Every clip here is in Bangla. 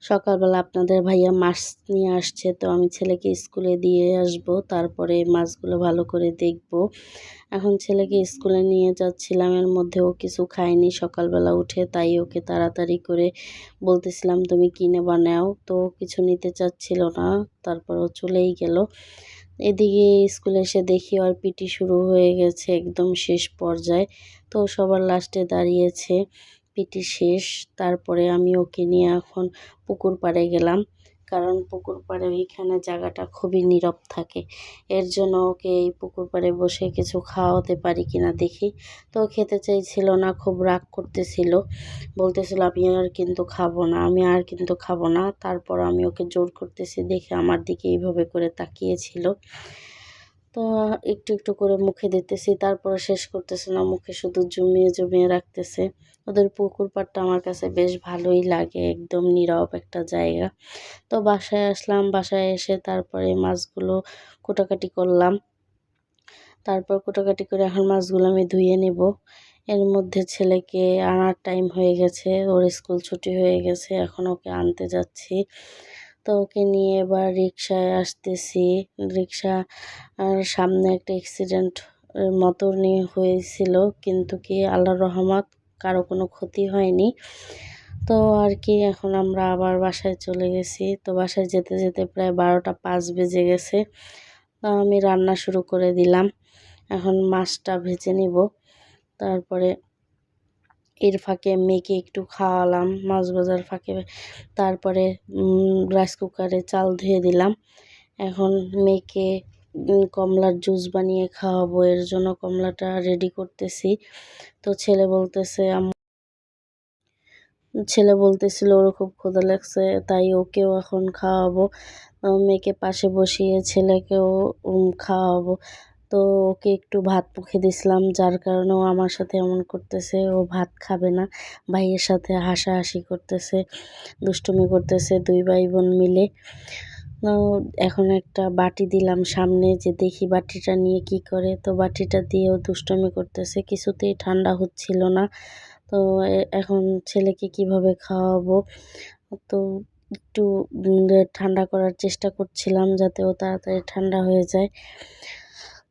সকালবেলা আপনাদের ভাইয়া মাছ নিয়ে আসছে, তো আমি ছেলেকে স্কুলে দিয়ে আসব, তারপরে মাছগুলো ভালো করে দেখব। এখন ছেলেকে স্কুলে নিয়ে যাচ্ছিলাম, এর মধ্যে ও কিছু খায়নি সকালবেলা উঠে, তাই ওকে তাড়াতাড়ি করে বলতেছিলাম তুমি কিনে বানাও, তো কিছু নিতে চাচ্ছিল না, তারপর ও চলেই গেল। এদিকে স্কুলে এসে দেখি ওর পিটি শুরু হয়ে গেছে, একদম শেষ পর্যায়ে। তো সবার লাস্টে দাঁড়িয়েছে, পিটি শেষ। তারপরে আমি ওকে নিয়ে এখন পুকুর পাড়ে গেলাম, কারণ পুকুর পাড়ে ওইখানে জায়গাটা খুবই নীরব থাকে। এর জন্য ওকে এই পুকুর পাড়ে বসে কিছু খাওয়াতে পারি কিনা দেখি। তো খেতে চাইছিল না, খুব রাগ করতেছিল, বলতেছিল আমি আর কিন্তু খাবো না, আমি আর কিন্তু খাবো না। তারপর আমি ওকে জোর করতেছি দেখে আমার দিকে এইভাবে করে তাকিয়েছিল। তো একটু একটু করে মুখে দিতেছি, তারপরে শেষ করতেছে না, মুখে শুধু জমিয়ে জমিয়ে রাখতেছে। ওদের পুকুর পাড়টা আমার কাছে বেশ ভালোই লাগে, একদম নীরব একটা জায়গা। তো বাসায় আসলাম, বাসায় এসে তারপরে মাছগুলো কোটাকাটি করলাম। তারপর কোটাকাটি করে এখন মাছগুলো আমি ধুয়ে নেব। এর মধ্যে ছেলেকে আনার টাইম হয়ে গেছে, ওর স্কুল ছুটি হয়ে গেছে, এখন ওকে আনতে যাচ্ছি। তো ওকে নিয়ে এবার রিক্সায় আসতেছি। রিক্সা আর সামনে একটা অ্যাক্সিডেন্ট মতো নিয়ে হয়েছিল, কিন্তু কি আল্লাহর রহমত কারো কোনো ক্ষতি হয়নি। তো আর কি এখন আমরা আবার বাসায় চলে গেছি। তো বাসায় যেতে যেতে প্রায় 12টা 5 বেজে গেছে। তো আমি রান্না শুরু করে দিলাম। এখন মাছটা ভেজে নিব, তারপরে এর ফাঁকে মেয়েকে একটু খাওয়ালাম মাছ ভাজার ফাঁকে। তারপরে রাইস কুকারে চাল ধুয়ে দিলাম। এখন মেয়েকে কমলার জুস বানিয়ে খাওয়াবো, এর জন্য কমলাটা রেডি করতেছি। তো ছেলে বলতেছিল ওর খুব ক্ষুধা লাগছে, তাই ওকেও এখন খাওয়াবো। মেয়েকে পাশে বসিয়ে ছেলেকেও খাওয়াবো। তো ওকে একটু ভাত মুখে দিছিলাম, যার কারণে ও আমার সাথে এমন করতেছে, ও ভাত খাবে না, ভাইয়ের সাথে হাসাহাসি করতেছে, দুষ্টুমি করতেছে 2 ভাই বোন মিলে। তো এখন একটা বাটি দিলাম সামনে, যে দেখি বাটিটা নিয়ে কি করে। তো বাটিটা দিয়েও দুষ্টুমি করতেছে, কিছুতেই ঠান্ডা হচ্ছিল না। তো এখন ছেলেকে কিভাবে খাওয়াবো, তো একটু ঠান্ডা করার চেষ্টা করছিলাম, যাতে ও তাড়াতাড়ি ঠান্ডা হয়ে যায়।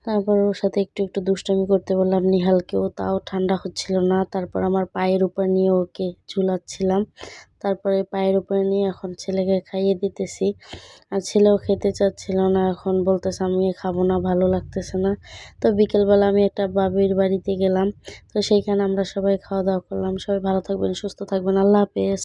তারপর ওর সাথে একটু একটু দুষ্টামি করতে বললাম নিহালকেও, তাও ঠান্ডা হচ্ছিল না। তারপর আমার পায়ের উপর নিয়ে ওকে ঝুলাচ্ছিলাম, তারপরে পায়ের উপরে নিয়ে এখন ছেলেকে খাইয়ে দিতেছি। আর ছেলেও খেতে চাচ্ছিল না, এখন বলতেছে আমি খাবো না, ভালো লাগতেছে না। তো বিকেলবেলা আমি একটা বাবির বাড়িতে গেলাম, তো সেইখানে আমরা সবাই খাওয়া দাওয়া করলাম। সবাই ভালো থাকবেন, সুস্থ থাকবেন, আল্লাহ হাফেজ।